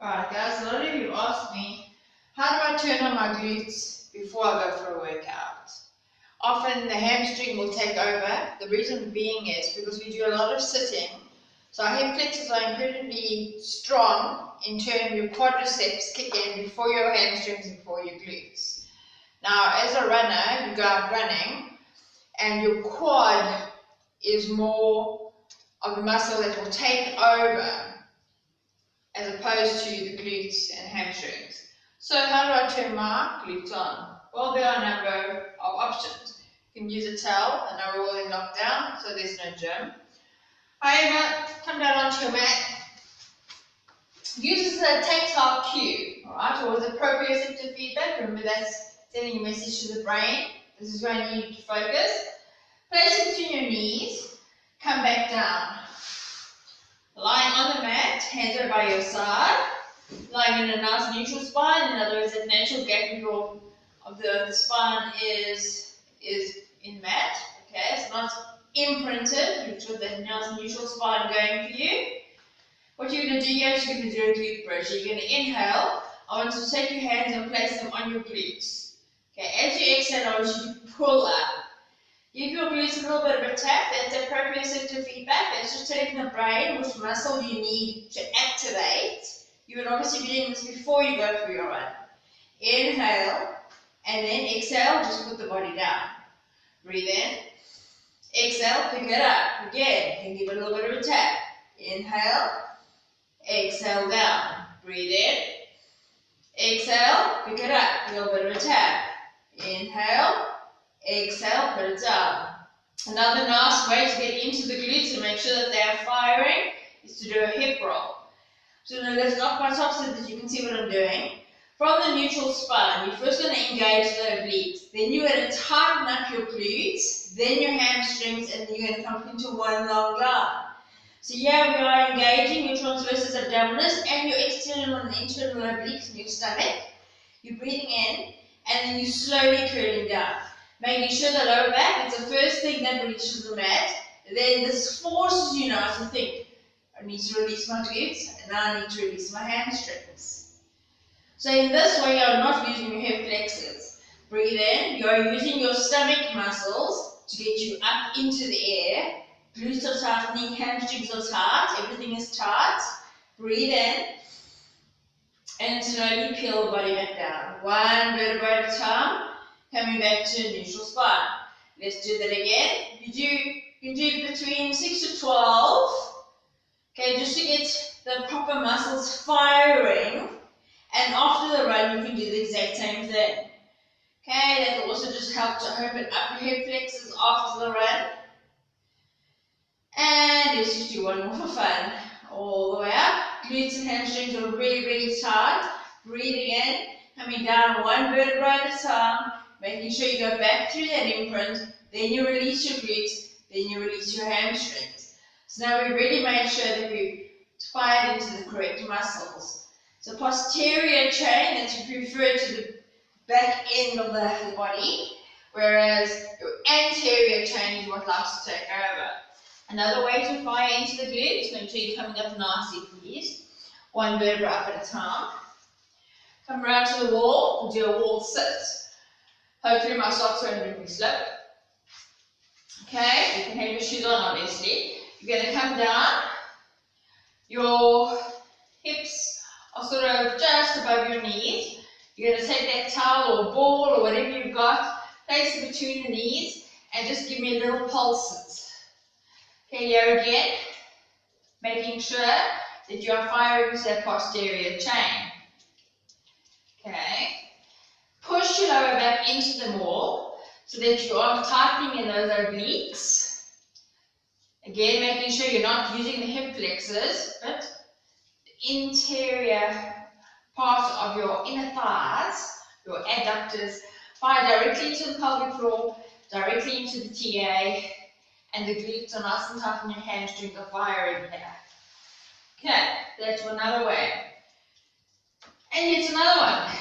Alright guys, a lot of you asked me, how do I turn on my glutes before I go for a workout? Often the hamstring will take over. The reason being is because we do a lot of sitting. So our hip flexors are incredibly strong in turn your quadriceps kick in before your hamstrings and before your glutes. Now as a runner, you go out running and your quad is more of the muscle that will take over as opposed to the glutes and hamstrings. So how do I turn my glutes on? Well, there are a number of options. You can use a towel, and a rolling knockdown, so there's no gym. However, come down onto your mat. Use a tactile cue, alright, or with proprioceptive feedback. Remember that's sending a message to the brain. This is where I need you to focus. Place it between your knees. Come back down. Lying on the mat, hands are by your side, lying in a nice neutral spine. In other words, that natural gap middle of the spine is in mat. Okay, it's not imprinted. You've got that nice neutral spine going for you. What you're going to do here is you're going to do a glute bridge. You're going to inhale. I want you to take your hands and place them on your glutes. Okay, as you exhale, I want you to pull up. Give your glutes a little bit of a tap. That's a proprioceptive feedback. That's just telling the brain which muscle you need to activate. You would obviously be doing this before you go for your run. Inhale, and then exhale, just put the body down. Breathe in. Exhale, pick it up. Again, and give it a little bit of a tap. Inhale, exhale down. Breathe in. Exhale, pick it up. A little bit of a tap. Inhale. Exhale, put it down. Another nice way to get into the glutes and make sure that they are firing is to do a hip roll. So now let's knock my top so that you can see what I'm doing. From the neutral spine, you're first going to engage the obliques. Then you're going to tighten up your glutes, then your hamstrings, and then you're going to come into one long line. So here we are engaging your transversus abdominis and your external and internal obliques in your stomach. You're breathing in, and then you're slowly curling down. Making sure the lower back is the first thing that reaches the mat. Then this forces you now to think, I need to release my glutes, and now I need to release my hamstrings. So in this way, you're not using your hip flexors. Breathe in, you're using your stomach muscles to get you up into the air. Glutes are tightening, hamstrings are tight, everything is tight. Breathe in, and slowly peel the body back down. One vertebra at a time. Coming back to a neutral spine. Let's do that again. You can do between 6 to 12. Okay, just to get the proper muscles firing. And after the run, you can do the exact same thing. Okay, that will also just help to open up your hip flexors after the run. And let's just do one more for fun. All the way up. Glutes and hamstrings are really, really tight. Breathing in, coming down one vertebra at a time. Making sure you go back through that imprint, then you release your glutes, then you release your hamstrings. So now we really made sure that we fired into the correct muscles. So posterior chain, that's referred to the back end of the body, whereas your anterior chain is what likes to take over. Another way to fire into the glutes, make sure you're coming up nicely, please. One vertebra up at a time. Come around to the wall and do a wall sit. Hopefully my socks are in really slow. Okay, you can have your shoes on obviously. You're going to come down. Your hips are sort of just above your knees. You're going to take that towel or ball or whatever you've got, place it between the knees and just give me a little pulse. Okay, here again, making sure that you are firing to that posterior chain. Okay. Push your lower back into the wall so that you are tightening in those obliques. Again, making sure you're not using the hip flexors, but the interior part of your inner thighs, your adductors, fire directly into the pelvic floor, directly into the TA, and the glutes are nice and tight and your hamstrings are firing here. Okay, that's another way. And here's another one.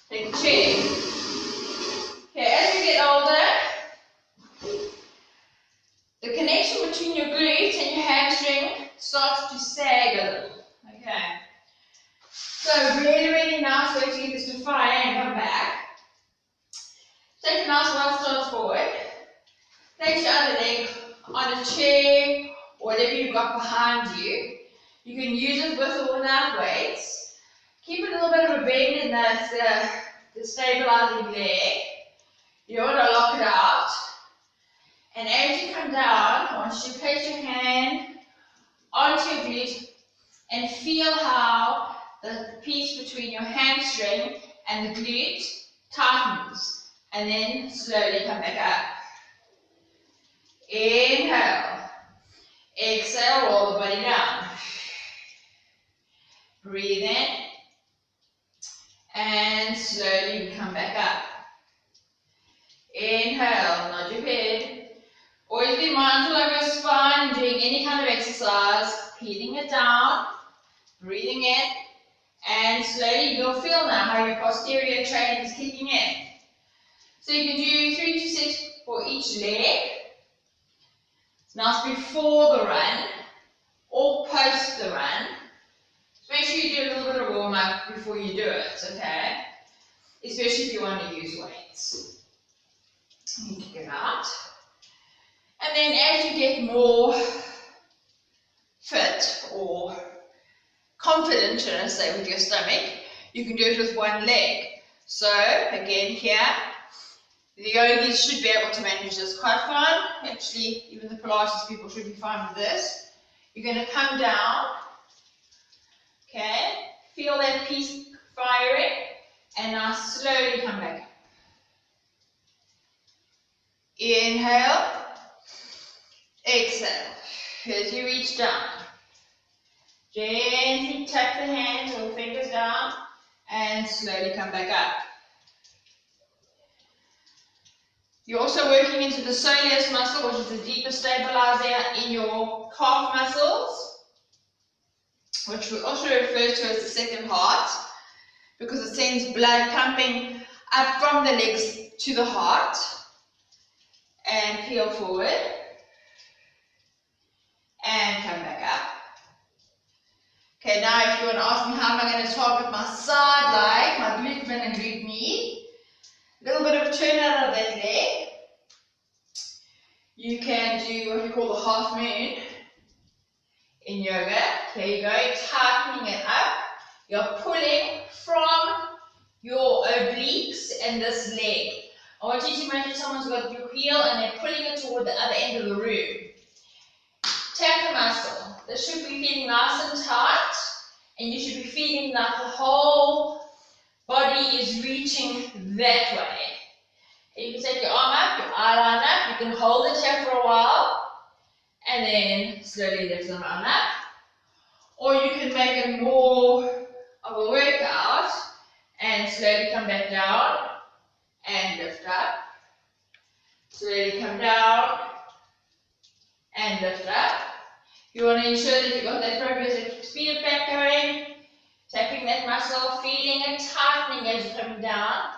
Take the chair. Okay, as you get older, the connection between your glutes and your hamstring starts to sag a little. Okay. So really, really nice way to get this to fire and come back. Take a nice wide stance forward. Place your other leg on a chair or whatever you've got behind you. You can use it with or without weights. Keep a little bit of a bend in the stabilizing leg. You don't want to lock it out. And as you come down, once you place your hand onto your glute and feel how the piece between your hamstring and the glute tightens. And then slowly come back up. Inhale. Exhale, roll the body down. Breathe in. And slowly come back up. Inhale, nod your head. Always be mindful of your spine doing any kind of exercise. Peeling it down. Breathing in. And slowly you'll feel now how your posterior chain is kicking in. So you can do 3 to 6 for each leg. It's nice before the run or post the run. So make sure you do a little bit of warm up before you do it, okay? Especially if you want to use weights. You kick it out. And then as you get more fit or confident, should I say, with your stomach, you can do it with one leg. So again here, the yogis should be able to manage this quite fine. Actually, even the Pilates people should be fine with this. You're going to come down, okay? Feel that piece firing, and now slowly come back. Inhale, exhale. As you reach down, gently tap the hands or fingers down, and slowly come back up. You're also working into the soleus muscle, which is the deeper stabilizer in your calf muscles, which we also refer to as the second heart, because it sends blood pumping up from the legs to the heart. And peel forward. And come back up. Okay, now if you want to ask me how am I going to target my side leg, my glute min and glute knee, a little bit of a turn out of that leg. You can do what we call the half moon in yoga. Here you go, tightening it up. You're pulling from your obliques and this leg. I want you to imagine someone's got your heel and they're pulling it toward the other end of the room. Tap the muscle. This should be feeling nice and tight, and you should be feeling like the whole body is reaching that way. And you can take your arm up, your eye line up, you can hold it here for a while, and then slowly lift the arm up. Or you can make it more of a workout, and slowly come back down, and lift up. Slowly come down, and lift up. You want to ensure that you've got that progressive speed back going, tapping that muscle, feeling it tightening as you're coming down,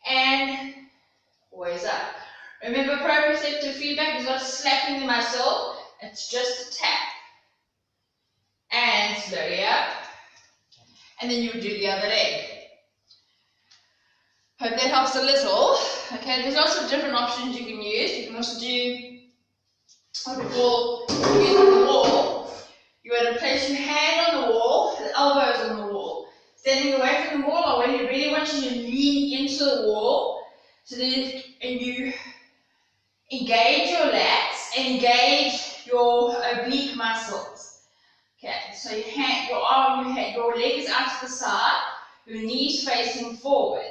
and always up. Remember, proprioceptive feedback is not slapping the muscle, it's just a tap. And slowly up, and then you would do the other leg. Hope that helps a little. Okay, there's lots of different options you can use. You can also do what we call using the wall. You want to place your hand on the wall, the elbows on the wall. Standing away from the wall, I really want you to lean into the wall so that you engage your lats, engage your oblique muscles. Okay, so your leg is out to the side, your knees facing forward.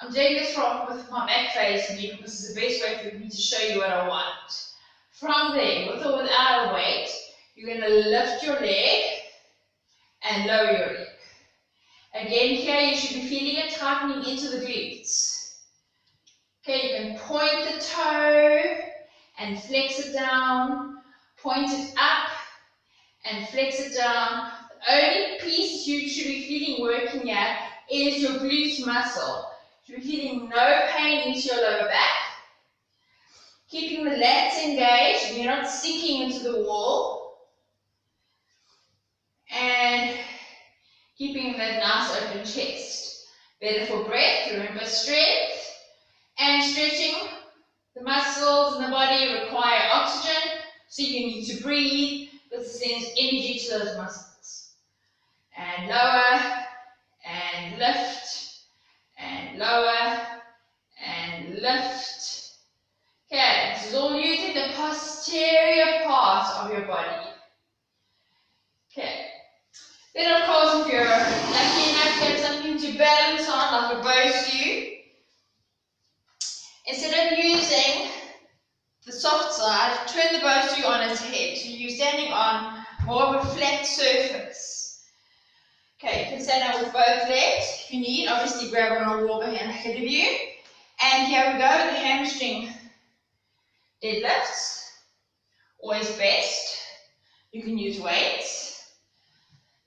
I'm doing this with my back facing me because this is the best way for me to show you what I want. From there, with or without a weight, you're going to lift your leg and lower your leg. Again, here you should be feeling it tightening into the glutes. Okay, you can point the toe and flex it down, point it up and flex it down. The only piece you should be feeling working at is your glute muscle. You should be feeling no pain into your lower back. Keeping the lats engaged, and you're not sinking into the wall. And keeping that nice open chest. Better for breath, remember strength and stretching. The muscles in the body require oxygen, so you need to breathe. This sends energy to those muscles. And lower, and lift, and lower, and lift. Okay, this is all using the posterior part of your body. Okay. Then of course, if you're lucky enough to have something to balance on, like a Bosu, instead of using the soft side, turn the Bosu on its head. So you're standing on more of a flat surface. Okay, you can stand up with both legs if you need. Obviously grab on a wall ahead of you. And here we go, the hamstring deadlifts. Always best. You can use weights,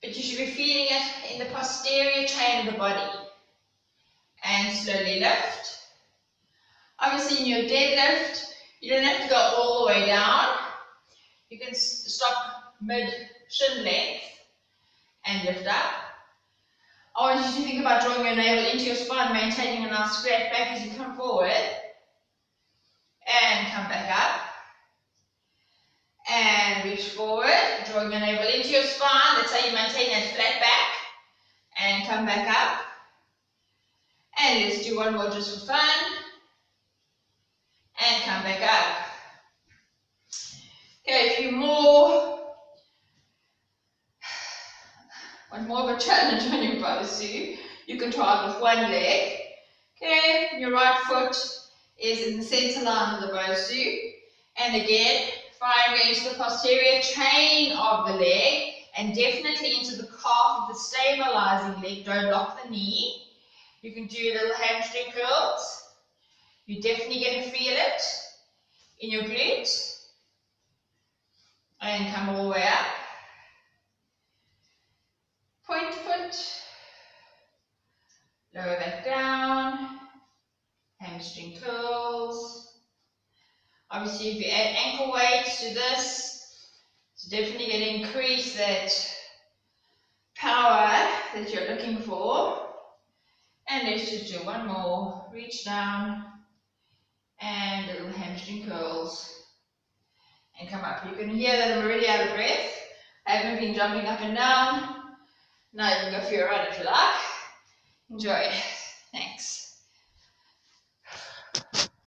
but you should be feeling it in the posterior chain of the body. And slowly lift. Obviously in your deadlift, you don't have to go all the way down. You can stop mid-shin length and lift up. I want you to think about drawing your navel into your spine, maintaining a nice flat back as you come forward. And come back up. And reach forward, drawing your navel into your spine. That's how you maintain that flat back. And come back up. And let's do one more just for fun. And come back up. Okay, if you want more of a challenge on your Bosu, you can try it with one leg. Okay, your right foot is in the center line of the Bosu. And again, firing into the posterior chain of the leg and definitely into the calf of the stabilizing leg. Don't lock the knee. You can do little hamstring curls. You're definitely going to feel it in your glutes. And come all the way up. Point foot. Lower back down. Hamstring curls. Obviously, if you add ankle weights to this, it's definitely going to increase that power that you're looking for. And let's just do one more. Reach down and little hamstring curls. And come up. You can hear that I'm already out of breath. I haven't been jumping up and down. Now you can go for your run if you like. Enjoy. Thanks.